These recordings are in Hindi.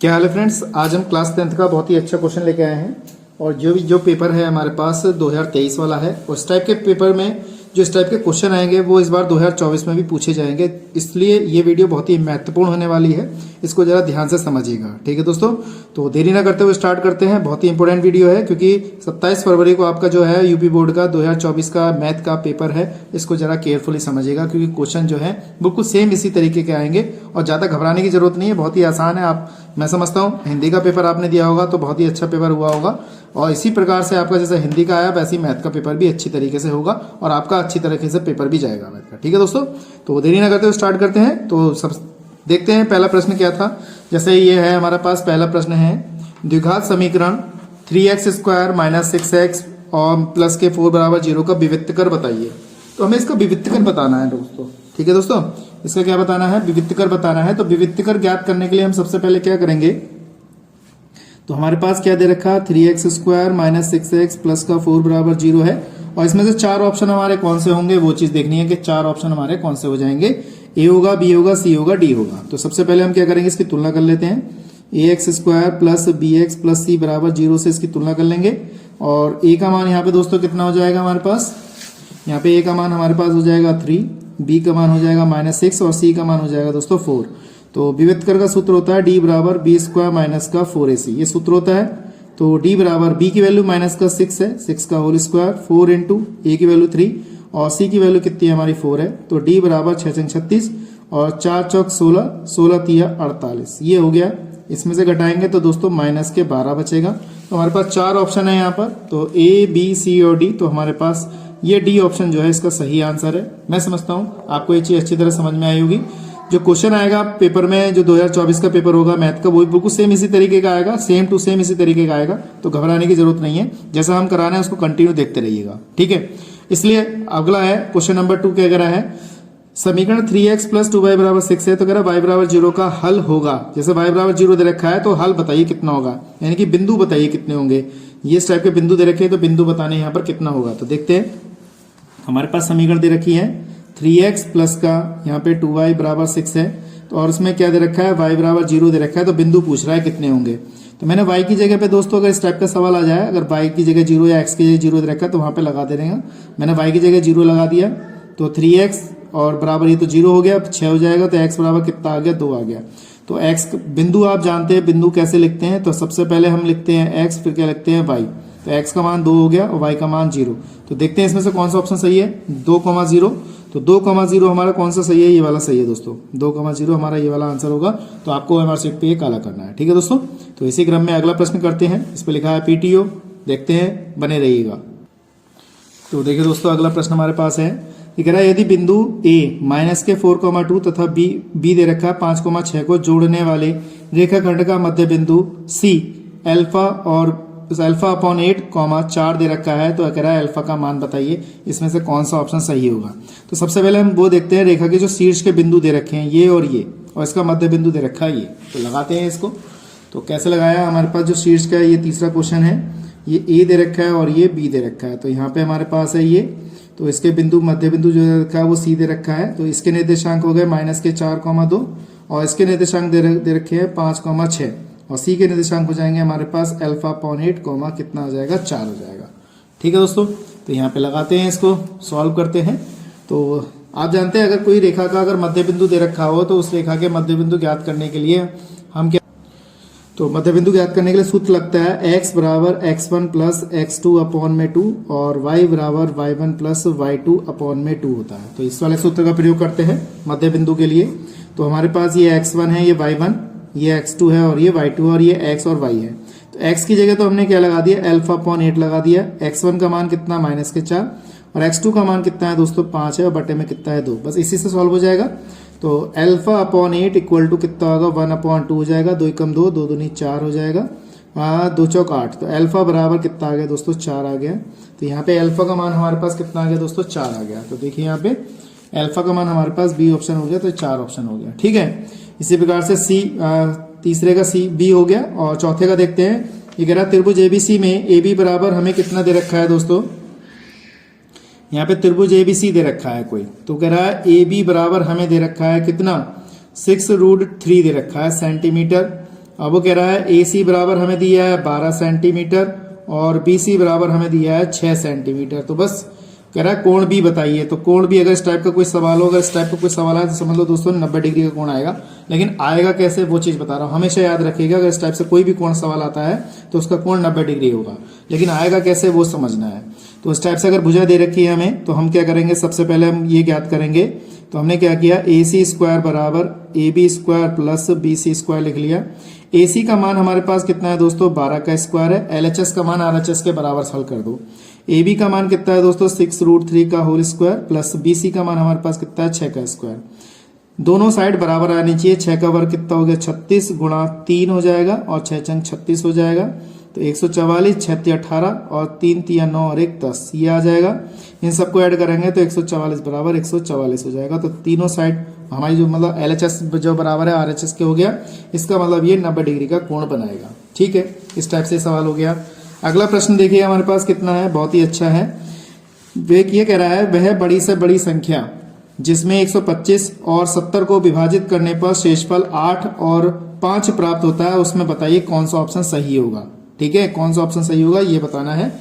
क्या हाल है फ्रेंड्स। आज हम क्लास 10th का बहुत ही अच्छा क्वेश्चन लेके आए हैं और जो पेपर है हमारे पास 2023 वाला है और इस टाइप के पेपर में जो इस टाइप के क्वेश्चन आएंगे वो इस बार 2024 में भी पूछे जाएंगे, इसलिए ये वीडियो बहुत ही महत्वपूर्ण होने वाली है। इसको जरा ध्यान से समझिएगा, ठीक है दोस्तों। तो देरी ना करते हुए स्टार्ट करते हैं। बहुत ही इंपॉर्टेंट वीडियो है क्योंकि 27 फरवरी को आपका जो है यूपी बोर्ड का 2024 का मैथ का पेपर है। इसको जरा केयरफुली समझिएगा क्योंकि क्वेश्चन जो है बिल्कुल सेम इसी तरीके के आएंगे और ज़्यादा घबराने की जरूरत नहीं है, बहुत ही आसान है। मैं समझता हूँ हिंदी का पेपर आपने दिया होगा तो बहुत ही अच्छा पेपर हुआ होगा और इसी प्रकार से आपका जैसे हिंदी का आया वैसे ही मैथ का पेपर भी अच्छी तरीके से होगा और आपका अच्छी तरीके से पेपर भी जाएगा मैथ का, ठीक है दोस्तों। तो देरी ना करते हुए स्टार्ट करते हैं। तो सब देखते हैं पहला प्रश्न क्या था। जैसे ये है हमारे पास पहला प्रश्न है, द्विघात समीकरण 3x² - 6x और प्लस के 4 = 0 का विवित्त कर बताइए। तो हमें इसका विवित्त कर बताना है दोस्तों, ठीक है दोस्तों। इसका क्या बताना है, विवित्त कर बताना है। तो विवित्त कर ज्ञात करने के लिए हम सबसे पहले क्या करेंगे, तो हमारे पास क्या दे रखा, 3x² - 6x प्लस का 4 = 0 है और इसमें से चार ऑप्शन हमारे कौन से होंगे वो चीज देखनी है कि चार ऑप्शन हमारे कौन से हो जाएंगे। ए होगा, बी होगा, सी होगा, डी होगा। तो सबसे पहले हम क्या करेंगे, इसकी तुलना कर लेते हैं। ax² plus bx plus c = 0 से इसकी तुलना कर लेंगे और a का मान यहाँ पे दोस्तों कितना हो जाएगा हमारे पास, यहाँ पे a का मान हमारे पास हो जाएगा 3, b का मान हो जाएगा -6 और c का मान हो जाएगा दोस्तों 4। तो विवित्त कर का सूत्र होता है d = b² - का 4ac, ये सूत्र होता है। तो d बराबर b की वैल्यू -6 है, 6 का होल स्क्वायर, 4 इंटू a की वैल्यू 3 और c की वैल्यू कितनी है हमारी 4 है। तो d बराबर 6 × 36 और 4 × 4 = 16, 16 × 3 = 48, ये हो गया। इसमें से घटाएंगे तो दोस्तों -12 बचेगा। तो हमारे पास चार ऑप्शन है यहाँ पर, तो a, b, c और d। तो हमारे पास ये डी ऑप्शन जो है इसका सही आंसर है। मैं समझता हूँ आपको ये चीज अच्छी तरह समझ में आई होगी। जो क्वेश्चन आएगा पेपर में, जो 2024 का पेपर होगा मैथ का, वो बिल्कुल सेम इसी तरीके का आएगा, सेम टू सेम इसी तरीके का आएगा। तो घबराने की जरूरत नहीं है, जैसा हम करा रहे हैं उसको कंटिन्यू देखते रहिएगा, ठीक है। इसलिए अगला है क्वेश्चन नंबर 2, क्या कह रहा है, समीकरण 3x + 2y = 6 है। तो कह रहा है y = 0 का हल होगा। जैसे y = 0 दे रखा है तो हल बताइए कितना होगा, यानी कि बिंदु बताइए कितने होंगे। ये इस टाइप के बिंदु दे रखे हैं तो बिंदु बताने यहाँ पर कितना होगा। तो देखते हैं, हमारे पास समीकरण दे रखी है 3x प्लस का यहाँ पे 2y = 6 है। तो और इसमें क्या दे रखा है, y = 0 दे रखा है। तो बिंदु पूछ रहा है कितने होंगे। तो मैंने y की जगह पे दोस्तों, अगर इस टाइप का सवाल आ जाए, अगर y की जगह 0 या x की जगह 0 दे रखा है तो वहां पे लगा दे देगा। मैंने y की जगह 0 लगा दिया तो 3x और बराबर ये तो 0 हो गया, 6 हो जाएगा। तो x बराबर कितना आ गया, 2 आ गया। तो x बिंदु आप जानते हैं बिंदु कैसे लिखते हैं। तो सबसे पहले हम लिखते हैं x, फिर क्या लिखते हैं y। तो x का मान 2 हो गया और y का मान 0। तो देखते हैं इसमें से कौन सा ऑप्शन सही है, 2,0। तो 2,0 हमारा कौन सा सही है, ये वाला सही है दोस्तों। 2,0 हमारा ये वाला आंसर होगा। तो आपको हमारे शीट पे ये काला करना है, ठीक है दोस्तों। तो इसी क्रम में अगला प्रश्न करते हैं। इस पे लिखा है PTO, देखते हैं, बने रहिएगा। तो देखिए दोस्तों, अगला प्रश्न हमारे पास है, ये कह रहा है यदि बिंदु A -4,2 तथा B दे रखा है 5,6 को जोड़ने वाले रेखाखंड का मध्य बिंदु C अल्फा और α/8, 4 दे रखा है। तो कह रहा है अल्फा का मान बताइए, इसमें से कौन सा ऑप्शन सही होगा। तो सबसे पहले हम वो देखते हैं, रेखा के जो शीर्ष के बिंदु दे रखे हैं ये और इसका मध्य बिंदु दे रखा है ये। तो लगाते हैं इसको। तो कैसे लगाया, हमारे पास जो शीर्ष का ये तीसरा क्वेश्चन है, ये ए दे रखा है और ये बी दे रखा है। तो यहाँ पे हमारे पास है ये, तो इसके बिंदु मध्य बिंदु जो दे रखा है वो सी दे रखा है। तो इसके निर्देशांक हो गए -4,2 और इसके निर्देशांक दे रखे हैं 5,6 और सी के निर्देशांक हो जाएंगे हमारे पास α/8, कितना हो जाएगा, 4 हो जाएगा, ठीक है दोस्तों। तो यहाँ पे लगाते हैं, इसको सॉल्व करते हैं। तो आप जानते हैं अगर कोई रेखा का अगर मध्य बिंदु दे रखा हो तो उस रेखा के मध्य बिंदु ज्ञात करने के लिए हम क्या, तो मध्य बिंदु ज्ञात करने के लिए सूत्र लगता है x = x1 + x2/2 और y = y1 + y2/2 होता है। तो इस वाले सूत्र का प्रयोग करते हैं मध्य बिंदु के लिए। तो हमारे पास ये x1 है, ये y1, ये x2 है और ये y2 और ये x और y है। तो x की जगह तो हमने क्या लगा दिया, α/8 लगा दिया। x1 का मान कितना, -4 और x2 का मान कितना है दोस्तों, 5 है और बटे में कितना है, 2। बस इसी से सॉल्व हो जाएगा। तो α/8 = कितना होगा, 1/2 हो जाएगा। 2 × 2, 2 दूनी 4 हो जाएगा, 2 चौक 8। तो अल्फा बराबर कितना आ गया दोस्तों, 4 आ गया। तो यहाँ पे अल्फा का मान हमारे पास कितना आ गया दोस्तों, 4 आ गया। तो देखिए यहाँ पे अल्फा का मान हमारे पास बी ऑप्शन हो गया, तो 4 ऑप्शन हो गया, ठीक है। इसी प्रकार से सी, तीसरे का सी बी हो गया और चौथे का देखते हैं। ये कह रहा है त्रिभुज ABC में AB बराबर हमें कितना दे रखा है दोस्तों, यहाँ पे त्रिभुज ABC दे रखा है कोई। तो कह रहा है AB बराबर हमें दे रखा है कितना, 6√3 दे रखा है सेंटीमीटर अब वो कह रहा है ए सी बराबर हमें दिया है 12 सेंटीमीटर और बी सी बराबर हमें दिया है 6 सेंटीमीटर। तो बस कह रहा है कोण भी बताइए। तो कोण भी अगर इस टाइप का कोई सवाल हो, अगर इस टाइप का कोई सवाल आए तो समझ लो दोस्तों 90 डिग्री का कोण आएगा। लेकिन आएगा कैसे वो चीज बता रहा हूँ, हमेशा याद रखिएगा अगर इस टाइप से कोई भी कोण सवाल आता है तो उसका कोण 90 डिग्री होगा, लेकिन आएगा कैसे वो समझना है। तो इस टाइप से अगर भुजा दे रखी है हमें तो हम क्या करेंगे, सबसे पहले हम ये ज्ञात करेंगे। तो हमने क्या किया, ए सी स्क्वायर बराबर A B square plus B C square लिख लिया। ए सी का मान हमारे पास कितना है दोस्तों, 12 का स्क्वायर है। एल एच एस का मान आर एच एस के बराबर हल कर दो। ए बी का मान कितना है दोस्तों, 6√3 का whole square plus B C का मान हमारे पास कितना है, 6 का स्क्वायर। दोनों साइड बराबर आनी चाहिए। 6 का वर्ग कितना हो गया, 36 गुणा 3 हो जाएगा और 6 चंग 36 हो जाएगा। तो 144, 6 × 18 और 3 × 9 और 1 10, ये आ जाएगा। इन सबको ऐड करेंगे तो 144 बराबर 144 हो जाएगा। तो तीनों साइड हमारी जो मतलब एल एच एस जो बराबर है आर एच एस के हो गया, इसका मतलब ये 90 डिग्री का कोण बनाएगा। ठीक है, इस टाइप से सवाल हो गया। अगला प्रश्न देखिए हमारे पास कितना है, बहुत ही अच्छा है। ये कह रहा है वह बड़ी से बड़ी संख्या जिसमें 125 और 70 को विभाजित करने पर शेषफल 8 और 5 प्राप्त होता है, उसमें बताइए कौन सा ऑप्शन सही होगा। ठीक है, कौन सा ऑप्शन सही होगा ये बताना है।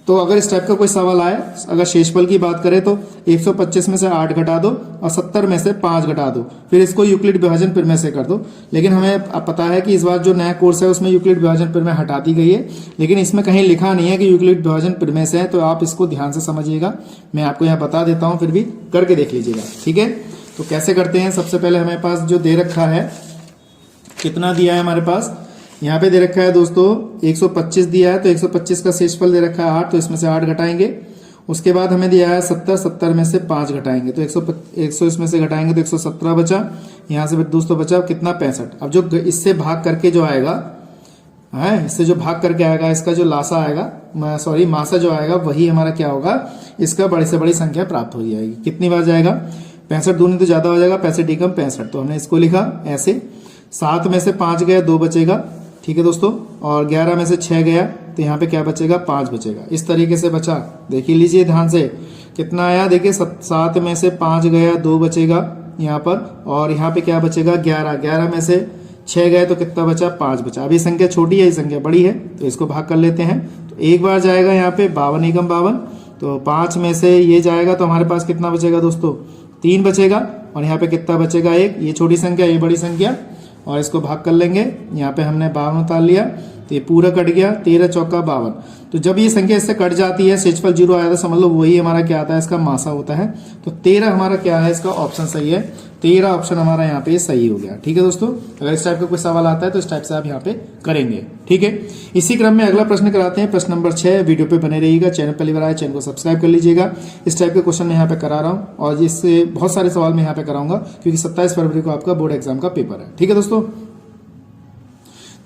तो अगर इस टाइप का कोई सवाल आए, अगर शेषफल की बात करें तो 125 में से 8 घटा दो और 70 में से 5 घटा दो, फिर इसको यूक्लिड विभाजन प्रमेय से कर दो। लेकिन हमें अब पता है कि इस बार जो नया कोर्स है उसमें यूक्लिड विभाजन प्रमेय हटा दी गई है, लेकिन इसमें कहीं लिखा नहीं है कि यूक्लिड विभाजन प्रमेय से है। तो आप इसको ध्यान से समझिएगा, मैं आपको यहाँ बता देता हूँ, फिर भी करके देख लीजिएगा। ठीक है, तो कैसे करते हैं, सबसे पहले हमारे पास जो दे रखा है, कितना दिया है हमारे पास, यहाँ पे दे रखा है दोस्तों 125 दिया है। तो 125 का शेषफल दे रखा है 8, तो इसमें से 8 घटाएंगे। उसके बाद हमें दिया है 70, 70 में से 5 घटाएंगे तो 100 इसमें से घटाएंगे तो 117 बचा। यहाँ से दोस्तों बचा कितना, 65। अब जो इससे भाग करके जो आएगा है, इससे जो भाग करके आएगा, इसका जो लासा आएगा, सॉरी मासा जो आएगा, वही हमारा क्या होगा, इसका बड़ी से बड़ी संख्या प्राप्त हो जाएगी। कितनी बार जाएगा, 65 दूनी तो ज्यादा हो जाएगा, 65 एकम 65। तो हमने इसको लिखा ऐसे। 7 में से 5 गया, 2 बचेगा। ठीक है दोस्तों, और 11 में से 6 गया तो यहाँ पे क्या बचेगा, 5 बचेगा। इस तरीके से बचा, देखिए लीजिए ध्यान से कितना आया, देखिए 7 में से 5 गया, 2 बचेगा यहाँ पर, और यहाँ पे क्या बचेगा 11। 11 में से 6 गए तो कितना बचा, 5 बचा। अभी संख्या छोटी है, ये संख्या बड़ी है, तो इसको भाग कर लेते हैं। तो एक बार जाएगा यहाँ पे 52 एकम 52, तो 5 में से ये जाएगा तो हमारे पास कितना बचेगा दोस्तों, 3 बचेगा। और यहाँ पे कितना बचेगा, 1। ये छोटी संख्या, ये बड़ी संख्या, और इसको भाग कर लेंगे। यहाँ पे हमने 52 उतार लिया तो ये पूरा कट गया, 13 चौका 52। तो जब ये संख्या इससे कट जाती है, शेषफल 0 आया तो समझ लो वही हमारा क्या आता है, इसका मासा होता है। तो 13 हमारा क्या है, इसका ऑप्शन सही है। 13 ऑप्शन हमारा यहाँ पे सही हो गया। ठीक है दोस्तों, अगर इस टाइप का कोई सवाल आता है तो इस टाइप से आप यहाँ पे करेंगे। ठीक है, इसी क्रम में अगला प्रश्न कराते हैं, प्रश्न नंबर 6। वीडियो पे बने रहिएगा, चैनल पहली बार आए चैनल को सब्सक्राइब कर लीजिएगा। इस टाइप के क्वेश्चन मैं यहाँ पे करा रहा हूँ और इससे बहुत सारे सवाल मैं यहाँ पे कराऊंगा, क्योंकि 27 फरवरी को आपका बोर्ड एग्जाम का पेपर है। ठीक है दोस्तों,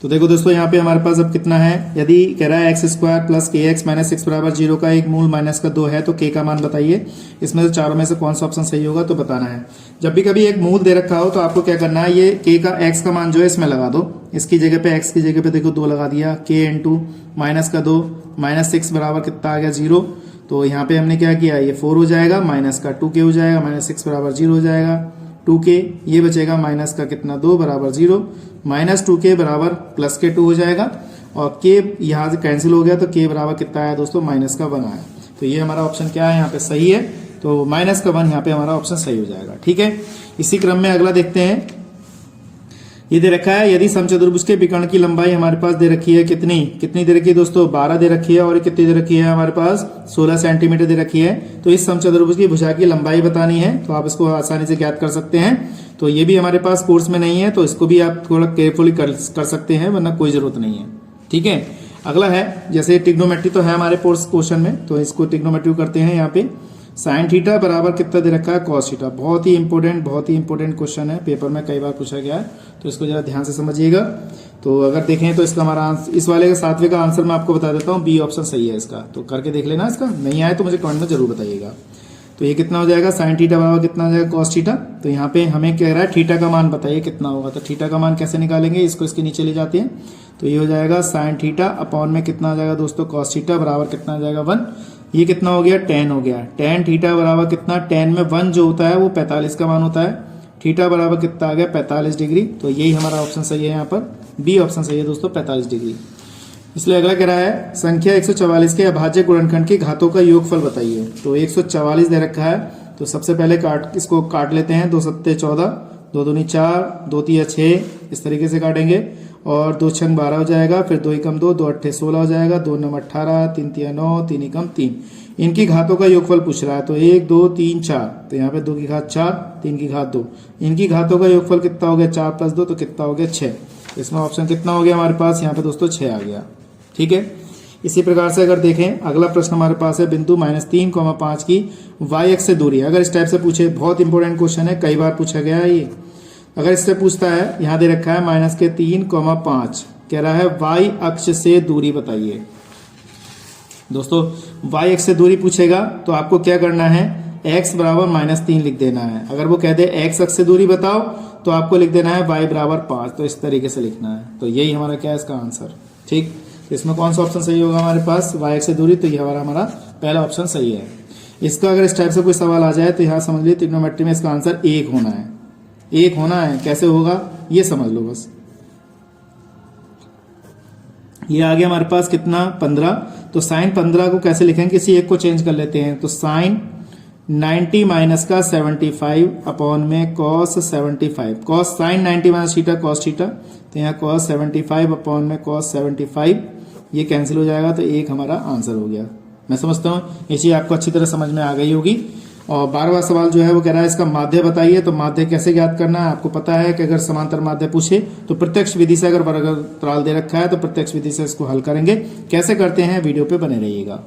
तो देखो दोस्तों यहाँ पे हमारे पास अब कितना है, यदि कह रहा है x² प्लस kx माइनस 6 बराबर 0 का एक मूल माइनस का 2 है तो k का मान बताइए। इसमें से चारों में से कौन सा ऑप्शन सही होगा तो बताना है। जब भी कभी एक मूल दे रखा हो तो आपको क्या करना है, ये k का x का मान जो है इसमें लगा दो। इसकी जगह पे x की जगह पे देखो 2 लगा दिया, k इंटू माइनस का 2 माइनस 6 बराबर कितना आ गया, 0। तो यहाँ पे हमने क्या किया, ये 4 हो जाएगा, माइनस का 2k हो जाएगा, माइनस 6 बराबर 0 हो जाएगा, 2k ये बचेगा, माइनस का कितना 2 बराबर 0, माइनस 2k बराबर प्लस के 2 हो जाएगा, और k यहाँ से कैंसिल हो गया तो k बराबर कितना आया दोस्तों, माइनस का 1 आया। तो ये हमारा ऑप्शन क्या है यहाँ पे सही है, तो माइनस का 1 यहाँ पे हमारा ऑप्शन सही हो जाएगा। ठीक है, इसी क्रम में अगला देखते हैं। ये दे रखा है, यदि समचतुर्भुज के विकर्ण की लंबाई हमारे पास दे रखी है, कितनी दे रखी है दोस्तों, 12 दे रखी है, और कितनी दे रखी है हमारे पास 16 सेंटीमीटर दे रखी है। तो इस समचतुर्भुज की भुजा की लंबाई बतानी है, तो आप इसको आसानी से ज्ञात कर सकते हैं। तो ये भी हमारे पास कोर्स में नहीं है, तो इसको भी आप थोड़ा केयरफुली कर सकते हैं, वरना कोई जरूरत नहीं है। ठीक है, अगला है, जैसे ट्रिग्नोमेट्री तो है हमारे क्वेश्चन में, तो इसको ट्रिग्नोमेट्री करते हैं। यहाँ पे साइन थीटा बराबर कितना दे रखा है, कॉस थीटा। बहुत ही इंपॉर्टेंट क्वेश्चन है, पेपर में कई बार पूछा गया है, तो इसको जरा ध्यान से समझिएगा। तो अगर देखें तो इसका हमारा इस वाले का 7वें का आंसर मैं आपको बता देता हूँ, बी ऑप्शन सही है इसका। तो करके देख लेना, इसका नहीं आए तो मुझे कमेंट में जरूर बताइएगा। तो ये कितना हो जाएगा, साइन थीटा बराबर कितना हो जाएगा, कॉस थीटा। तो यहाँ पे हमें कह रहा है थीटा का मान बताइए कितना होगा। तो थीटा का मान कैसे निकालेंगे, इसको इसके नीचे ले जाते हैं। तो ये हो जाएगा साइन थीटा अपॉन में कितना आ जाएगा दोस्तों, कॉस थीटा बराबर कितना आ जाएगा, 1। ये कितना हो गया, tan हो गया। tan थीटा बराबर कितना, tan में 1 जो होता है वो 45 का मान होता है, थीटा बराबर कितना आ गया 45 डिग्री। तो यही हमारा ऑप्शन सही है, यहाँ पर बी ऑप्शन सही है दोस्तों 45 डिग्री। इसलिए अगला कह रहा है संख्या 144 के अभाज्य गुणनखंड की घातों का योगफल बताइए। तो 144 दे रखा है, तो सबसे पहले इसको काट लेते हैं। 2 सत्ते 14, 2 दूनी 4, 2 तिया 6, इस तरीके से काटेंगे और 2 छंग 12 हो जाएगा। फिर 2 एकम 2, 2 अट्ठे 16 हो जाएगा, 2 नम 18, 3 तिया 9, 3 एकम 3। इनकी घातों का योगफल पूछ रहा है, तो 1 2 3 4, तो यहाँ पे 2 की घात 4, 3 की घात 2। इनकी घातों का योगफल कितना हो गया 4 + 2, तो कितना हो गया 6। इसमें ऑप्शन कितना हो गया हमारे पास, यहाँ पे दोस्तों 6 आ गया। ठीक है, इसी प्रकार से अगर देखें अगला प्रश्न हमारे पास है बिंदु -3,5 की y अक्ष से दूरी। अगर इस टाइप से पूछे, बहुत इंपॉर्टेंट क्वेश्चन है, कई बार पूछा गया है ये। अगर इससे पूछता है, यहाँ दे रखा है -3,5, कह रहा है y अक्ष से दूरी बताइए। दोस्तों y अक्ष से दूरी पूछेगा तो आपको क्या करना है, x बराबर -3 लिख देना है। अगर वो कह दे x अक्ष से दूरी बताओ तो आपको लिख देना है y बराबर 5, तो इस तरीके से लिखना है। तो यही हमारा क्या है इसका आंसर। ठीक, तो इसमें कौन सा ऑप्शन सही होगा हमारे पास, y अक्ष से दूरी, तो ये हमारा पहला ऑप्शन सही है। इसका अगर इस टाइप से कोई सवाल आ जाए तो यहाँ समझ लीजिए ट्रिग्नोमेट्री में इसका आंसर 1 होना है। 1 होना है, कैसे होगा ये समझ लो बस। ये आ गया हमारे पास कितना 15, तो साइन 15 को कैसे लिखेंगे, किसी एक को चेंज कर लेते हैं। तो साइन 90 माइनस का 75 अपॉन में cos 75, cos sine 90 minus theta cos theta, तो यहाँ कॉस 75 अपॉन में कॉस 75, ये कैंसिल हो जाएगा, तो 1 हमारा आंसर हो गया। मैं समझता हूँ ये चीज आपको अच्छी तरह समझ में आ गई होगी। और 12वां सवाल जो है वो कह रहा है इसका माध्य बताइए। तो माध्य कैसे ज्ञात करना है, आपको पता है कि अगर समांतर माध्य पूछे तो प्रत्यक्ष विधि से, अगर वर्गतराल दे रखा है तो प्रत्यक्ष विधि से इसको हल करेंगे। कैसे करते हैं वीडियो पे बने रहिएगा।